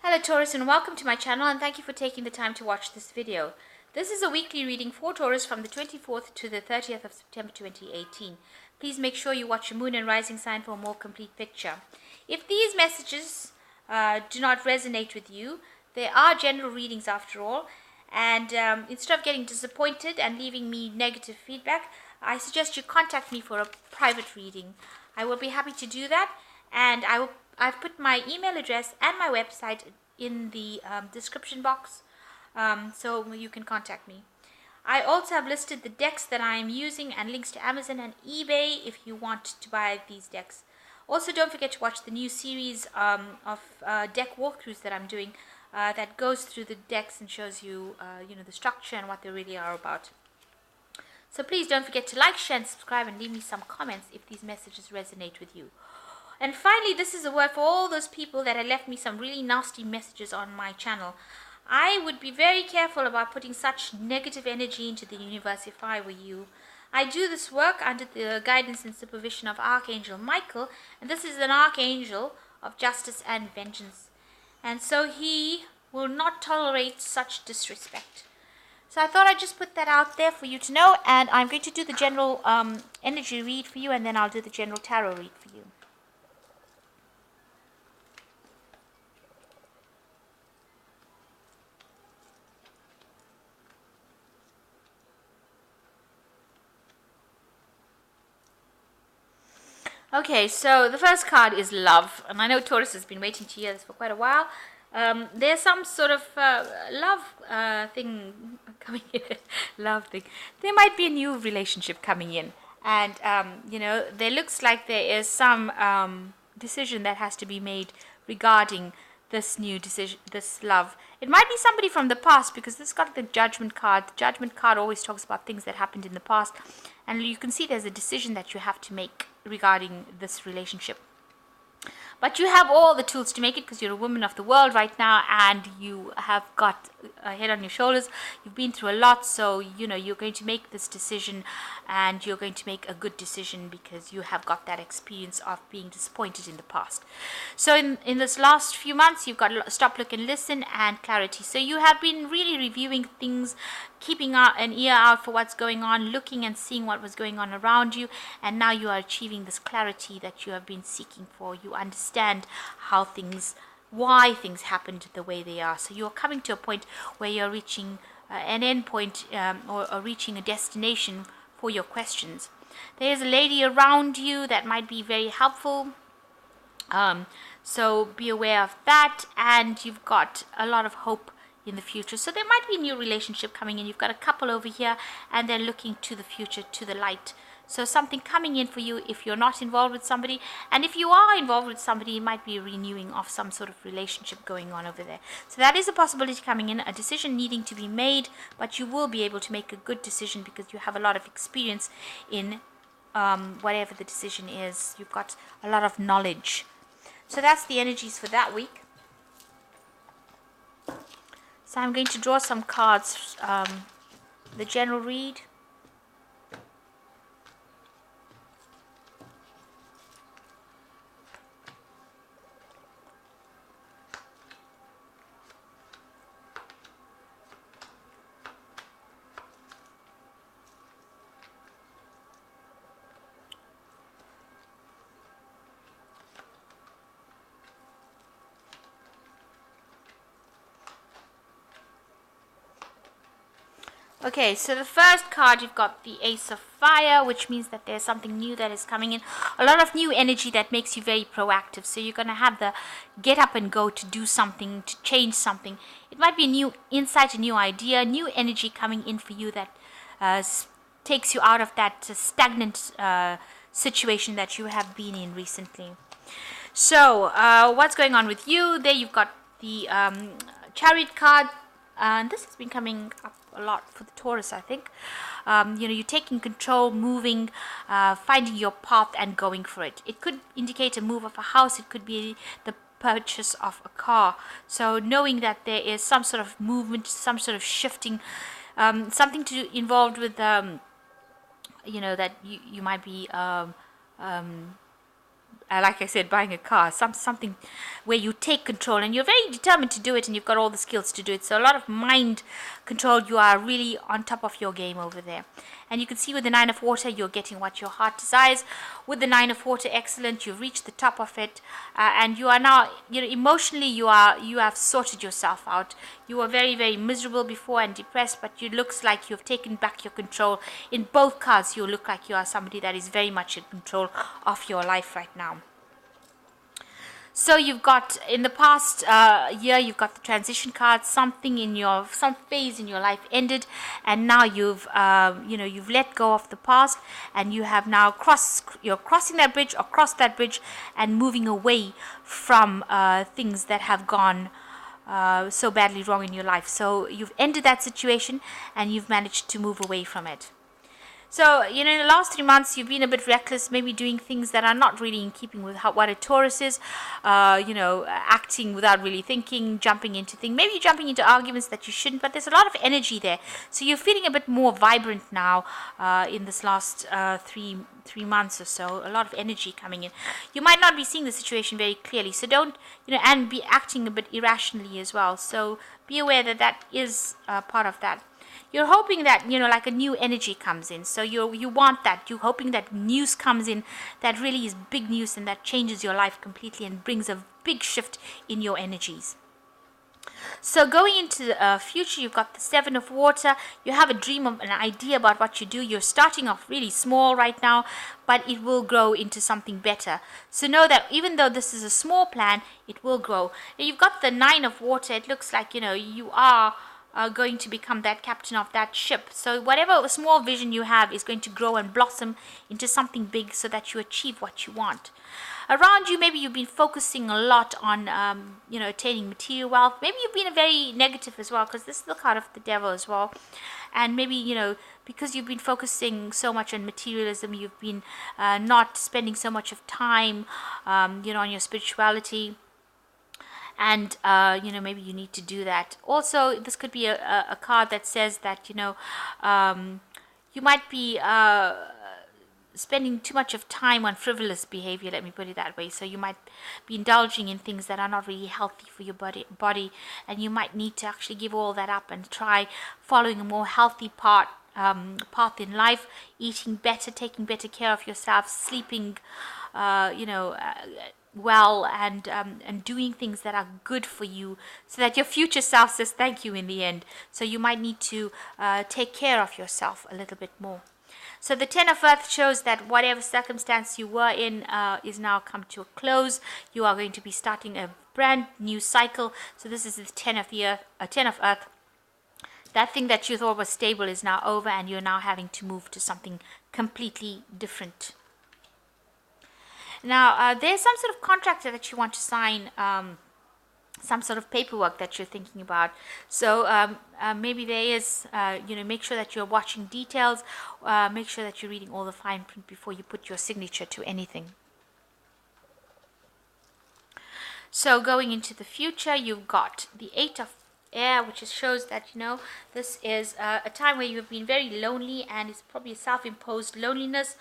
Hello Taurus, and welcome to my channel, and thank you for taking the time to watch this video. This is a weekly reading for Taurus from the 24th to the 30th of September 2018. Please make sure you watch your moon and rising sign for a more complete picture. If these messages do not resonate with you, they are general readings after all, and instead of getting disappointed and leaving me negative feedback, I suggest you contact me for a private reading. I will be happy to do that, and I've put my email address and my website in the description box, so you can contact me. I also have listed the decks that I am using and links to Amazon and eBay if you want to buy these decks. Also, don't forget to watch the new series of deck walkthroughs that I'm doing that goes through the decks and shows you, the structure and what they really are about. So please don't forget to like, share, and subscribe, and leave me some comments if these messages resonate with you. And finally, this is a word for all those people that have left me some really nasty messages on my channel. I would be very careful about putting such negative energy into the universe if I were you. I do this work under the guidance and supervision of Archangel Michael, and this is an archangel of justice and vengeance. And so he will not tolerate such disrespect. So I thought I'd just put that out there for you to know, and I'm going to do the general energy read for you, and then I'll do the general tarot read for you. Okay, so the first card is love, and I know Taurus has been waiting to hear this for quite a while. There's some sort of love thing coming in. Love thing. There might be a new relationship coming in, and there looks like there is some decision that has to be made regarding this new decision, this love. It might be somebody from the past, because this got the Judgment card. The Judgment card always talks about things that happened in the past, and you can see there's a decision that you have to make regarding this relationship. But you have all the tools to make it, because you're a woman of the world right now, and you have got a head on your shoulders. You've been through a lot, so you're going to make this decision, and you're going to make a good decision because you have got that experience of being disappointed in the past. So in this last few months, you've got stop, look, and listen, and clarity. So you have been really reviewing things, keeping an ear out for what's going on, looking and seeing what was going on around you, and now you are achieving this clarity that you have been seeking for. You understand why things happened the way they are. So you're coming to a point where you're reaching an end point, or reaching a destination for your questions. There's a lady around you that might be very helpful, so be aware of that, and you've got a lot of hope in the future. So there might be a new relationship coming in. You've got a couple over here, and they're looking to the future, to the light. So something coming in for you if you're not involved with somebody, and if you are involved with somebody, it might be a renewing of some sort of relationship going on over there. So that is a possibility coming in, a decision needing to be made, but you will be able to make a good decision because you have a lot of experience in whatever the decision is. You've got a lot of knowledge. So that's the energies for that week. So I'm going to draw some cards, the general read. Okay, so the first card, you've got the Ace of Fire, which means that there's something new that is coming in. A lot of new energy that makes you very proactive. So you're going to have the get up and go to do something, to change something. It might be a new insight, a new idea, new energy coming in for you that takes you out of that stagnant situation that you have been in recently. So what's going on with you? There you've got the Chariot card. And this has been coming up a lot for the Taurus, I think. You're taking control, moving, finding your path and going for it. It could indicate a move of a house. It could be the purchase of a car. So knowing that there is some sort of movement, some sort of shifting, something to involved with, that you might be like I said, buying a car, something where you take control and you're very determined to do it, and you've got all the skills to do it. So a lot of mind control. You are really on top of your game over there. And you can see with the Nine of Water, you're getting what your heart desires. With the Nine of Water, excellent. You've reached the top of it, and you are now, emotionally, you have sorted yourself out. You were very, very miserable before and depressed, but it looks like you've taken back your control. In both cards, you look like you are somebody that is very much in control of your life right now. So you've got, in the past year, you've got the transition card. Some phase in your life ended, and now you've let go of the past, and you have now you're crossing that bridge, or crossed that bridge, and moving away from things that have gone so badly wrong in your life. So you've ended that situation, and you've managed to move away from it. So, in the last 3 months, you've been a bit reckless, maybe doing things that are not really in keeping with what a Taurus is, acting without really thinking, jumping into things, maybe jumping into arguments that you shouldn't, but there's a lot of energy there. So you're feeling a bit more vibrant now in this last 3 months or so, a lot of energy coming in. You might not be seeing the situation very clearly, so don't, and be acting a bit irrationally as well. So be aware that is part of that. You're hoping that, like a new energy comes in. So you want that. You're hoping that news comes in that really is big news and that changes your life completely and brings a big shift in your energies. So going into the future, you've got the Seven of Water. You have a dream of an idea about what you do. You're starting off really small right now, but it will grow into something better. So know that even though this is a small plan, it will grow. Now, you've got the Nine of Water. It looks like, you are going to become that captain of that ship. So whatever small vision you have is going to grow and blossom into something big so that you achieve what you want. Around you, maybe you've been focusing a lot on, attaining material wealth. Maybe you've been very negative as well, because this is the card of the devil as well. And maybe, because you've been focusing so much on materialism, you've been not spending so much of time, on your spirituality. And maybe you need to do that. Also, this could be a card that says that you might be spending too much of time on frivolous behavior, let me put it that way. So you might be indulging in things that are not really healthy for your body, and you might need to actually give all that up and try following a more healthy path in life, eating better, taking better care of yourself, sleeping well, and doing things that are good for you, so that your future self says thank you in the end. So you might need to take care of yourself a little bit more. So the Ten of Earth shows that whatever circumstance you were in is now come to a close. You are going to be starting a brand new cycle. So this is the Ten of Earth. That thing that you thought was stable is now over, and you're now having to move to something completely different. Now, there's some sort of contract that you want to sign, some sort of paperwork that you're thinking about. So maybe there is, make sure that you're watching details. Make sure that you're reading all the fine print before you put your signature to anything. So going into the future, you've got the Eight of Air, which shows that, this is a time where you've been very lonely, and it's probably a self-imposed loneliness,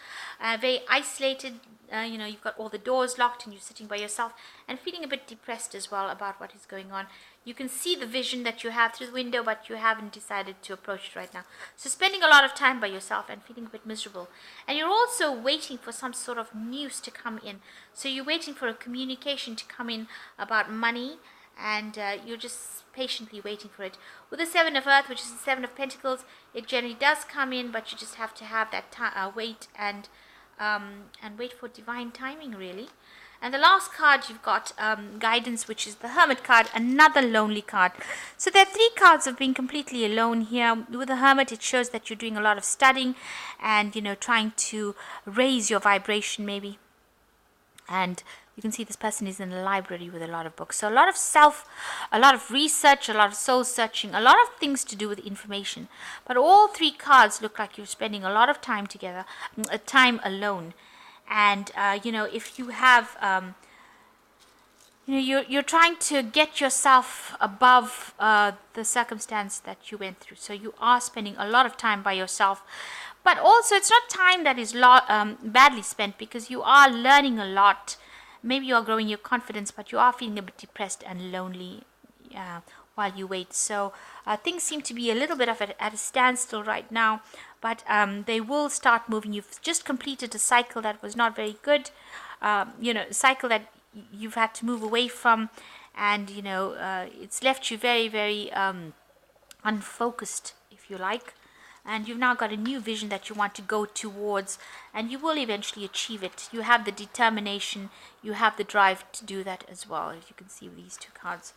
very isolated. You've got all the doors locked and you're sitting by yourself and feeling a bit depressed as well about what is going on. You can see the vision that you have through the window, but you haven't decided to approach it right now. So spending a lot of time by yourself and feeling a bit miserable. And you're also waiting for some sort of news to come in. So you're waiting for a communication to come in about money, and you're just patiently waiting for it. With the Seven of Earth, which is the Seven of Pentacles, it generally does come in, but you just have to have that wait and wait for divine timing, really. And the last card you've got guidance, which is the Hermit card, another lonely card. So there are 3 cards of being completely alone here. With the Hermit, it shows that you're doing a lot of studying and trying to raise your vibration maybe. And you can see this person is in the library with a lot of books. So a lot of research, a lot of soul searching, a lot of things to do with information. But all 3 cards look like you're spending a lot of time together, time alone. And, if you have, you're trying to get yourself above the circumstance that you went through. So you are spending a lot of time by yourself. But also, it's not time that is badly spent, because you are learning a lot. maybe you are growing your confidence, but you are feeling a bit depressed and lonely while you wait. So things seem to be a little bit of at a standstill right now, but they will start moving. You've just completed a cycle that was not very good, a cycle that you've had to move away from, and it's left you very, very unfocused, if you like. And you've now got a new vision that you want to go towards, and you will eventually achieve it. You have the determination, you have the drive to do that as well, as you can see with these two cards.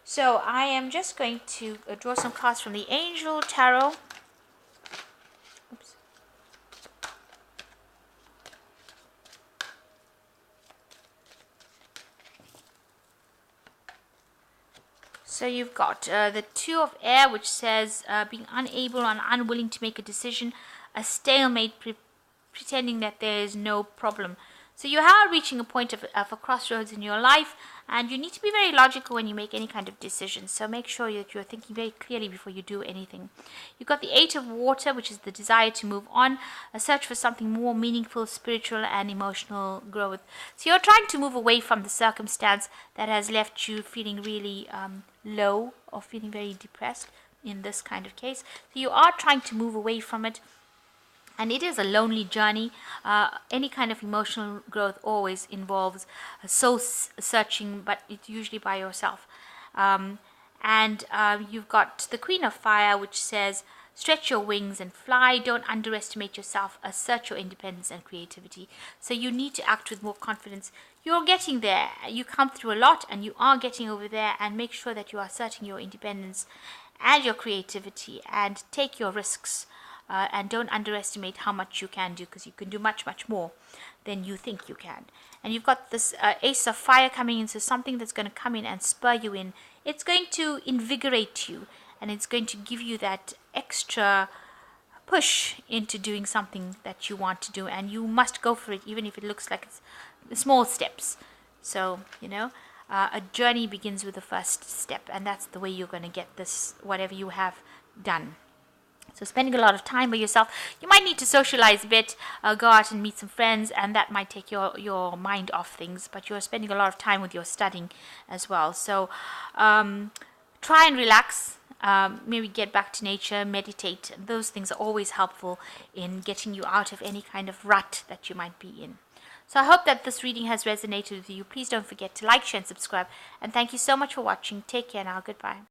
So I am just going to draw some cards from the Angel Tarot. Oops. So you've got the Two of Air, which says being unable and unwilling to make a decision, a stalemate, pretending that there is no problem. So you are reaching a point of a crossroads in your life, and you need to be very logical when you make any kind of decision. So make sure that you're thinking very clearly before you do anything. You've got the Eight of Water, which is the desire to move on, a search for something more meaningful, spiritual and emotional growth. So you're trying to move away from the circumstance that has left you feeling really low or feeling very depressed in this kind of case. So you are trying to move away from it. And it is a lonely journey. Any kind of emotional growth always involves soul searching, but it's usually by yourself. You've got the Queen of Fire, which says, stretch your wings and fly. Don't underestimate yourself. Assert your independence and creativity. So you need to act with more confidence. You're getting there. You come through a lot, and you are getting over there. And make sure that you are asserting your independence and your creativity, and take your risks. And don't underestimate how much you can do, because you can do much, much more than you think you can. And you've got this Ace of Fire coming in, so something that's going to come in and spur you in. It's going to invigorate you, and it's going to give you that extra push into doing something that you want to do, and you must go for it, even if it looks like it's small steps. So, a journey begins with the first step, and that's the way you're going to get this, whatever you have done. So spending a lot of time by yourself. You might need to socialize a bit, go out and meet some friends, and that might take your mind off things. But you're spending a lot of time with your studying as well. So try and relax. Maybe get back to nature, meditate. Those things are always helpful in getting you out of any kind of rut that you might be in. So I hope that this reading has resonated with you. Please don't forget to like, share, and subscribe. And thank you so much for watching. Take care now. Goodbye.